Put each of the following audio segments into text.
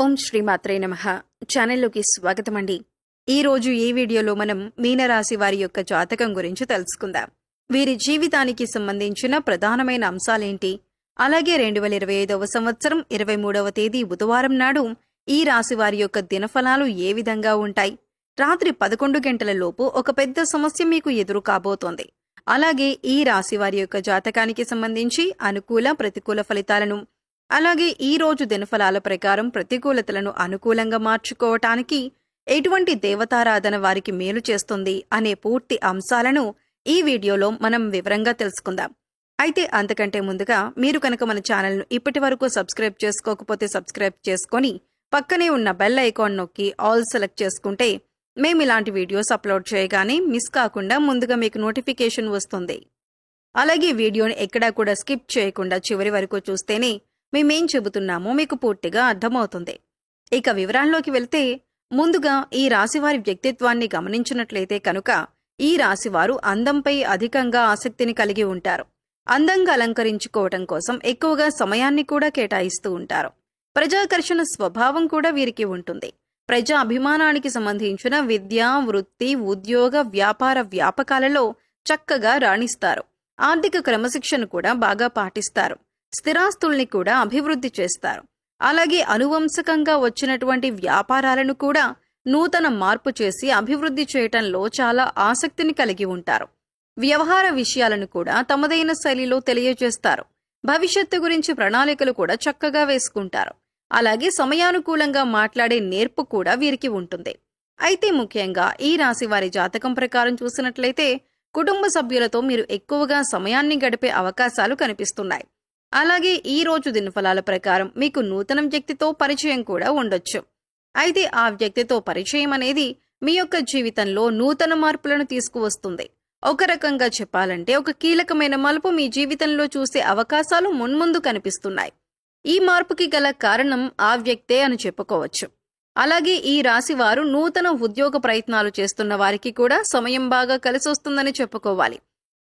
ఓం శ్రీమాత్రే నమః. ఛానల్లోకి స్వాగతమండి. ఈరోజు ఈ వీడియోలో మనం మీనరాశి వారి యొక్క జాతకం గురించి తెలుసుకుందాం. వీరి జీవితానికి సంబంధించిన ప్రధానమైన అంశాలేంటి, అలాగే 2025వ సంవత్సరం 23వ తేదీ బుధవారం నాడు ఈ రాశి వారి యొక్క దినఫలాలు ఏ విధంగా ఉంటాయి. రాత్రి 11 గంటల లోపు ఒక పెద్ద సమస్య మీకు ఎదురు కాబోతోంది. అలాగే ఈ రాశి వారి యొక్క జాతకానికి సంబంధించి అనుకూల ప్రతికూల ఫలితాలను, అలాగే ఈ రోజు దినఫలాల ప్రకారం ప్రతికూలతలను అనుకూలంగా మార్చుకోవటానికి ఎటువంటి దేవతారాధన వారికి మేలు చేస్తుంది అనే పూర్తి అంశాలను ఈ వీడియోలో మనం వివరంగా తెలుసుకుందాం. అయితే అంతకంటే ముందుగా మీరు కనుక మన ఛానల్ను ఇప్పటి వరకు సబ్స్క్రైబ్ చేసుకోకపోతే సబ్స్క్రైబ్ చేసుకొని పక్కనే ఉన్న బెల్ ఐకాన్ నొక్కి ఆల్ సెలెక్ట్ చేసుకుంటే మేము ఇలాంటి వీడియోస్ అప్లోడ్ చేయగానే మిస్ కాకుండా ముందుగా మీకు నోటిఫికేషన్ వస్తుంది. అలాగే వీడియోని ఎక్కడా కూడా స్కిప్ చేయకుండా చివరి వరకు చూస్తేనే మేమేం చెబుతున్నామో మీకు పూర్తిగా అర్థమవుతుంది. ఇక వివరాల్లోకి వెళ్తే ముందుగా ఈ రాశివారి వ్యక్తిత్వాన్ని గమనించినట్లయితే కనుక ఈ రాశివారు అందంపై అధికంగా ఆసక్తిని కలిగి ఉంటారు. అందంగా అలంకరించుకోవటం కోసం ఎక్కువగా సమయాన్ని కూడా కేటాయిస్తూ ఉంటారు. ప్రజాకర్షణ స్వభావం కూడా వీరికి ఉంటుంది. ప్రజా అభిమానానికి సంబంధించిన విద్య, వృత్తి, ఉద్యోగ, వ్యాపార వ్యాపకాలలో చక్కగా రాణిస్తారు. ఆర్థిక క్రమశిక్షణ కూడా బాగా పాటిస్తారు. స్థిరాస్తుల్ని కూడా అభివృద్ధి చేస్తారు. అలాగే అనువంశకంగా వచ్చినటువంటి వ్యాపారాలను కూడా నూతన మార్పు చేసి అభివృద్ధి చేయటంలో చాలా ఆసక్తిని కలిగి ఉంటారు. వ్యవహార విషయాలను కూడా తమదైన శైలిలో తెలియజేస్తారు. భవిష్యత్తు గురించి ప్రణాళికలు కూడా చక్కగా వేసుకుంటారు. అలాగే సమయానుకూలంగా మాట్లాడే నేర్పు కూడా వీరికి ఉంటుంది. అయితే ముఖ్యంగా ఈ రాశి వారి జాతకం ప్రకారం చూసినట్లయితే కుటుంబ సభ్యులతో మీరు ఎక్కువగా సమయాన్ని గడిపే అవకాశాలు కనిపిస్తున్నాయి. అలాగే ఈ రోజు దినఫలాల ప్రకారం మీకు నూతన వ్యక్తితో పరిచయం కూడా ఉండొచ్చు. అయితే ఆ వ్యక్తితో పరిచయం అనేది మీ యొక్క జీవితంలో నూతన మార్పులను తీసుకువస్తుంది. ఒక రకంగా చెప్పాలంటే ఒక కీలకమైన మలుపు మీ జీవితంలో చూసే అవకాశాలు మున్ముందు కనిపిస్తున్నాయి. ఈ మార్పుకి గల కారణం ఆ వ్యక్తే అని చెప్పుకోవచ్చు. అలాగే ఈ రాశి వారు నూతన ఉద్యోగ ప్రయత్నాలు చేస్తున్న వారికి కూడా సమయం బాగా కలిసొస్తుందని చెప్పుకోవాలి.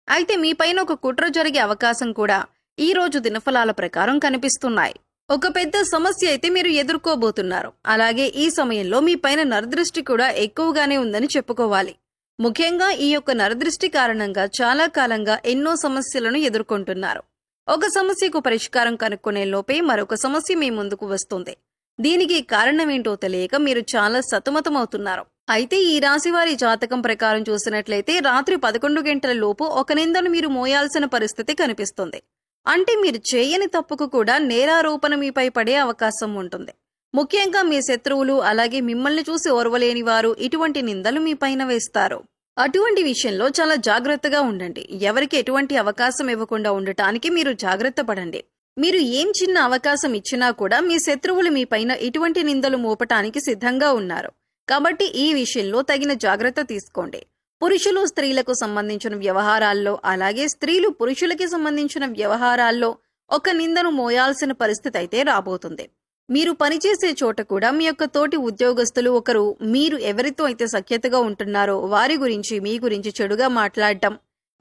అయితే మీపైన ఒక కుట్ర జరిగే అవకాశం కూడా ఈ రోజు దినఫలాల ప్రకారం కనిపిస్తున్నాయి. ఒక పెద్ద సమస్య అయితే మీరు ఎదుర్కోబోతున్నారు. అలాగే ఈ సమయంలో మీ పైన నరదృష్టి కూడా ఎక్కువగానే ఉందని చెప్పుకోవాలి. ముఖ్యంగా ఈ యొక్క నరదృష్టి కారణంగా చాలా కాలంగా ఎన్నో సమస్యలను ఎదుర్కొంటున్నారు. ఒక సమస్యకు పరిష్కారం కనుక్కునే లోపే మరొక సమస్య మీ ముందుకు వస్తుంది. దీనికి కారణమేంటో తెలియక మీరు చాలా సతమతమవుతున్నారు. అయితే ఈ రాశివారి జాతకం ప్రకారం చూసినట్లయితే రాత్రి 11 గంటల లోపు ఒక నిందను మీరు మోయాల్సిన పరిస్థితి కనిపిస్తుంది. అంటే మీరు చేయని తప్పుకు కూడా నేరారోపణ మీపై పడే అవకాశం ఉంటుంది. ముఖ్యంగా మీ శత్రువులు, అలాగే మిమ్మల్ని చూసి ఓర్వలేని వారు ఇటువంటి నిందలు మీ పైన వేస్తారు. అటువంటి విషయంలో చాలా జాగ్రత్తగా ఉండండి. ఎవరికి ఎటువంటి అవకాశం ఇవ్వకుండా ఉండటానికి మీరు జాగ్రత్త పడండి. మీరు ఏం చిన్న అవకాశం ఇచ్చినా కూడా మీ శత్రువులు మీ పైన ఇటువంటి నిందలు మోపటానికి సిద్ధంగా ఉన్నారు. కాబట్టి ఈ విషయంలో తగిన జాగ్రత్త తీసుకోండి. పురుషులు స్త్రీలకు సంబంధించిన వ్యవహారాల్లో, అలాగే స్త్రీలు పురుషులకి సంబంధించిన వ్యవహారాల్లో ఒక నిందను మోయాల్సిన పరిస్థితి అయితే రాబోతుంది. మీరు పనిచేసే చోట కూడా మీ యొక్క తోటి ఉద్యోగస్తులు ఒకరు మీరు ఎవరితో అయితే సఖ్యతగా ఉంటున్నారో వారి గురించి మీ గురించి చెడుగా మాట్లాడటం,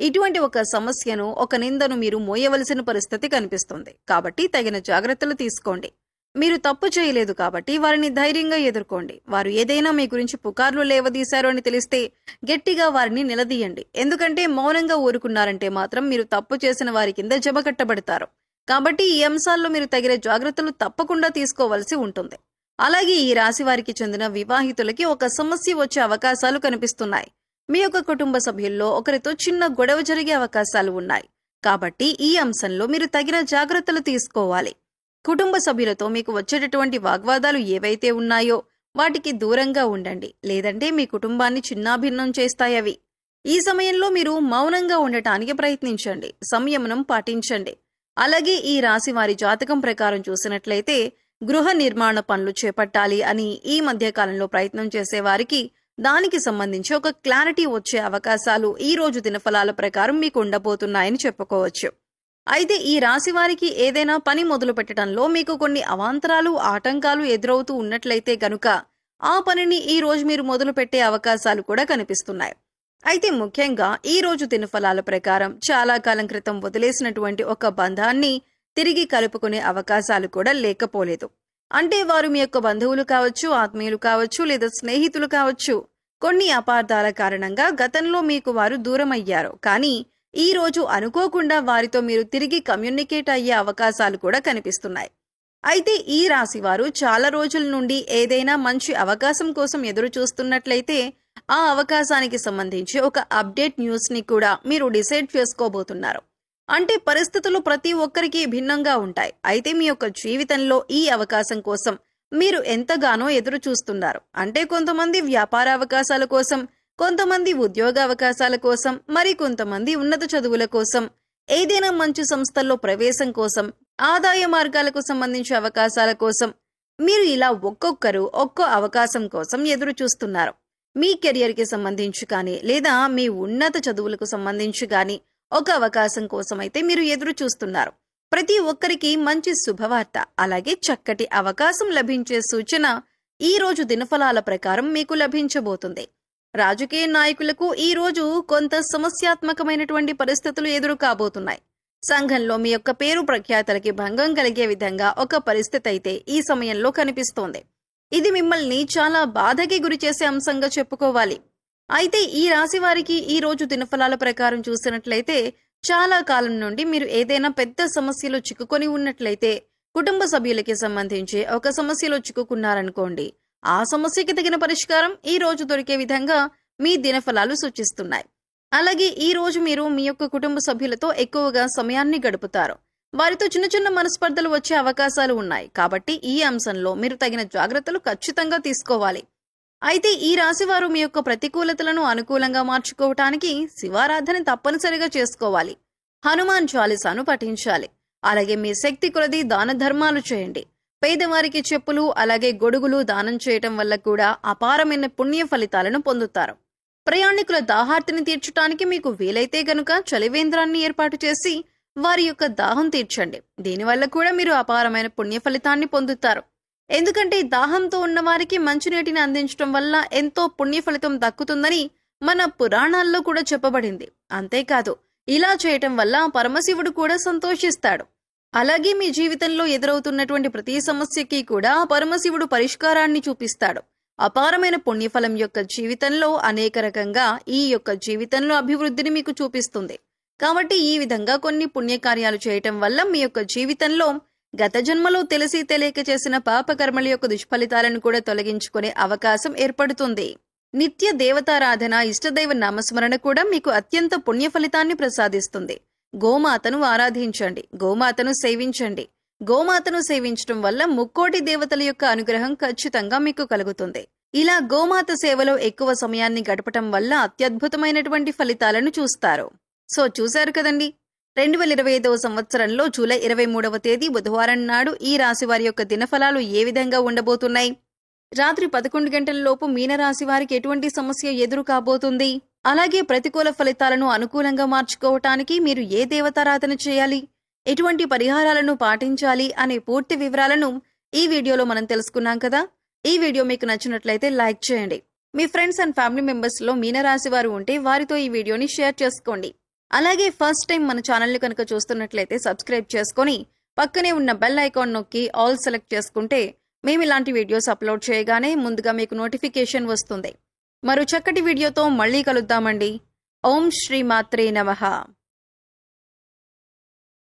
ఇటువంటి ఒక సమస్యను, ఒక నిందను మీరు మోయవలసిన పరిస్థితి కనిపిస్తుంది. కాబట్టి తగిన జాగ్రత్తలు తీసుకోండి. మీరు తప్పు చేయలేదు కాబట్టి వారిని ధైర్యంగా ఎదుర్కోండి. వారు ఏదైనా మీ గురించి పుకార్లు లేవదీశారు అని తెలిస్తే గట్టిగా వారిని నిలదీయండి. ఎందుకంటే మౌనంగా ఊరుకున్నారంటే మాత్రం మీరు తప్పు చేసిన వారి కింద జమకట్టబడతారు. కాబట్టి ఈ అంశాల్లో మీరు తగిన జాగ్రత్తలు తప్పకుండా తీసుకోవలసి ఉంటుంది. అలాగే ఈ రాశి వారికి చెందిన వివాహితులకి ఒక సమస్య వచ్చే అవకాశాలు కనిపిస్తున్నాయి. మీ యొక్క కుటుంబ సభ్యుల్లో ఒకరితో చిన్న గొడవ జరిగే అవకాశాలు ఉన్నాయి. కాబట్టి ఈ అంశంలో మీరు తగిన జాగ్రత్తలు తీసుకోవాలి. కుటుంబ సభ్యులతో మీకు వచ్చేటటువంటి వాగ్వాదాలు ఏవైతే ఉన్నాయో వాటికి దూరంగా ఉండండి. లేదంటే మీ కుటుంబాన్ని చిన్నాభిన్నం చేస్తాయవి. ఈ సమయంలో మీరు మౌనంగా ఉండటానికి ప్రయత్నించండి. సంయమనం పాటించండి. అలాగే ఈ రాశి వారి జాతకం ప్రకారం చూసినట్లయితే గృహ నిర్మాణ పనులు చేపట్టాలి అని ఈ మధ్య కాలంలో ప్రయత్నం చేసే వారికి దానికి సంబంధించి ఒక క్లారిటీ వచ్చే అవకాశాలు ఈ రోజు దినఫలాల ప్రకారం మీకు ఉండబోతున్నాయని చెప్పుకోవచ్చు. అయితే ఈ రాశి వారికి ఏదైనా పని మొదలు పెట్టడంలో మీకు కొన్ని అవాంతరాలు, ఆటంకాలు ఎదురవుతూ ఉన్నట్లయితే గనుక ఆ పనిని ఈ రోజు మీరు మొదలు పెట్టే అవకాశాలు కూడా కనిపిస్తున్నాయి. అయితే ముఖ్యంగా ఈ రోజు దినఫలాల ప్రకారం చాలా కాలం క్రితం వదిలేసినటువంటి ఒక బంధాన్ని తిరిగి కలుపుకునే అవకాశాలు కూడా లేకపోలేదు. అంటే వారు మీ యొక్క బంధువులు కావచ్చు, ఆత్మీయులు కావచ్చు, లేదా స్నేహితులు కావచ్చు. కొన్ని అపార్థాల కారణంగా గతంలో మీకు వారు దూరమయ్యారు. కానీ ఈ రోజు అనుకోకుండా వారితో మీరు తిరిగి కమ్యూనికేట్ అయ్యే అవకాశాలు కూడా కనిపిస్తున్నాయి. అయితే ఈ రాశి వారు చాలా రోజుల నుండి ఏదైనా మంచి అవకాశం కోసం ఎదురు చూస్తున్నట్లయితే ఆ అవకాశానికి సంబంధించి ఒక అప్డేట్ న్యూస్ ని కూడా మీరు డిసైడ్ చేసుకోబోతున్నారు. అంటే పరిస్థితులు ప్రతి ఒక్కరికి భిన్నంగా ఉంటాయి. అయితే మీ యొక్క జీవితంలో ఈ అవకాశం కోసం మీరు ఎంతగానో ఎదురు చూస్తున్నారు. అంటే కొంతమంది వ్యాపార అవకాశాల కోసం, కొంతమంది ఉద్యోగ అవకాశాల కోసం, మరి కొంతమంది ఉన్నత చదువుల కోసం, ఏదైనా మంచి సంస్థల్లో ప్రవేశం కోసం, ఆదాయ మార్గాలకు సంబంధించిన అవకాశాల కోసం మీరు ఇలా ఒక్కొక్కరు ఒక్కో అవకాశం కోసం ఎదురు చూస్తున్నారు. మీ కెరియర్కి సంబంధించి కానీ లేదా మీ ఉన్నత చదువులకు సంబంధించి కానీ ఒక అవకాశం కోసం అయితే మీరు ఎదురు చూస్తున్నారు. ప్రతి ఒక్కరికి మంచి శుభవార్త, అలాగే చక్కటి అవకాశం లభించే సూచన ఈ రోజు దినఫలాల ప్రకారం మీకు లభించబోతుంది. రాజకీయ నాయకులకు ఈ రోజు కొంత సమస్యాత్మకమైనటువంటి పరిస్థితులు ఎదురు కాబోతున్నాయి. సంఘంలో మీ యొక్క పేరు ప్రఖ్యాతలకి భంగం కలిగే విధంగా ఒక పరిస్థితి అయితే ఈ సమయంలో కనిపిస్తోంది. ఇది మిమ్మల్ని చాలా బాధకి గురి చేసే అంశంగా చెప్పుకోవాలి. అయితే ఈ రాశి వారికి ఈ రోజు దినఫలాల ప్రకారం చూసినట్లయితే చాలా కాలం నుండి మీరు ఏదైనా పెద్ద సమస్యలో చిక్కుకొని ఉన్నట్లయితే, కుటుంబ సభ్యులకి సంబంధించి ఒక సమస్యలో చిక్కుకున్నారనుకోండి, ఆ సమస్యకి తగిన పరిష్కారం ఈ రోజు దొరికే విధంగా మీ దినఫలాలు సూచిస్తున్నాయి. అలాగే ఈ రోజు మీరు మీ యొక్క కుటుంబ సభ్యులతో ఎక్కువగా సమయాన్ని గడుపుతారు. వారితో చిన్న చిన్న మనస్పర్ధలు వచ్చే అవకాశాలు ఉన్నాయి. కాబట్టి ఈ అంశంలో మీరు తగిన జాగ్రత్తలు ఖచ్చితంగా తీసుకోవాలి. అయితే ఈ రాశి వారు మీ యొక్క ప్రతికూలతలను అనుకూలంగా మార్చుకోవటానికి శివారాధన తప్పనిసరిగా చేసుకోవాలి. హనుమాన్ చాలీసాను పఠించాలి. అలాగే మీ శక్తి కొలది దాన ధర్మాలు చేయండి. పేదవారికి చెప్పులు అలాగే గొడుగులు దానం చేయటం వల్ల కూడా అపారమైన పుణ్య ఫలితాలను పొందుతారు. ప్రయాణికుల దాహార్తిని తీర్చడానికి మీకు వీలైతే గనుక చలివేంద్రాన్ని ఏర్పాటు చేసి వారి యొక్క దాహం తీర్చండి. దీనివల్ల కూడా మీరు అపారమైన పుణ్య ఫలితాన్ని పొందుతారు. ఎందుకంటే దాహంతో ఉన్న వారికి మంచినీటిని అందించడం వల్ల ఎంతో పుణ్య ఫలితం దక్కుతుందని మన పురాణాల్లో కూడా చెప్పబడింది. అంతేకాదు, ఇలా చేయటం వల్ల పరమశివుడు కూడా సంతోషిస్తాడు. అలాగే మీ జీవితంలో ఎదురవుతున్నటువంటి ప్రతి సమస్యకి కూడా పరమశివుడు పరిష్కారాన్ని చూపిస్తాడు. అపారమైన పుణ్యఫలం యొక్క జీవితంలో అనేక రకంగా ఈ యొక్క జీవితంలో అభివృద్ధిని మీకు చూపిస్తుంది. కాబట్టి ఈ విధంగా కొన్ని పుణ్యకార్యాలు చేయటం వల్ల మీ యొక్క జీవితంలో గత జన్మలో తెలిసి తెలియక చేసిన పాపకర్మల యొక్క దుష్ఫలితాలను కూడా తొలగించుకునే అవకాశం ఏర్పడుతుంది. నిత్య దేవతారాధన, ఇష్టదైవ నామస్మరణ కూడా మీకు అత్యంత పుణ్య ఫలితాన్ని ప్రసాదిస్తుంది. గోమాతను ఆరాధించండి, గోమాతను సేవించండి. గోమాతను సేవించడం వల్ల ముక్కోటి దేవతల యొక్క అనుగ్రహం ఖచ్చితంగా మీకు కలుగుతుంది. ఇలా గోమాత సేవలో ఎక్కువ సమయాన్ని గడపటం వల్ల అత్యద్భుతమైనటువంటి ఫలితాలను చూస్తారు. సో చూశారు కదండి, 2025వ సంవత్సరంలో జూలై 23వ తేదీ బుధవారం నాడు ఈ రాశి వారి యొక్క దినఫలాలు ఏ విధంగా ఉండబోతున్నాయి? రాత్రి 11 గంటల లోపు మీనరాశి వారికి ఎటువంటి సమస్య ఎదురు కాబోతుంది? అలాగే ప్రతికూల ఫలితాలను అనుకూలంగా మార్చుకోవటానికి మీరు ఏ దేవతారాధన చేయాలి, ఎటువంటి పరిహారాలను పాటించాలి అనే పూర్తి వివరాలను ఈ వీడియోలో మనం తెలుసుకున్నాం కదా. ఈ వీడియో మీకు నచ్చినట్లయితే లైక్ చేయండి. మీ ఫ్రెండ్స్ అండ్ ఫ్యామిలీ మెంబర్స్ లో మీనరాశి వారు ఉంటే వారితో ఈ వీడియోని షేర్ చేసుకోండి. అలాగే ఫస్ట్ టైం మన ఛానల్ని కనుక చూస్తున్నట్లయితే సబ్స్క్రైబ్ చేసుకొని పక్కనే ఉన్న బెల్ ఐకాన్ నొక్కి ఆల్ సెలెక్ట్ చేసుకుంటే మేము ఇలాంటి వీడియోస్ అప్లోడ్ చేయగానే ముందుగా మీకు నోటిఫికేషన్ వస్తుంది. మరో చక్కటి వీడియోతో మళ్ళీ కలుద్దామండి. ఓం శ్రీ మాత్రే నమః.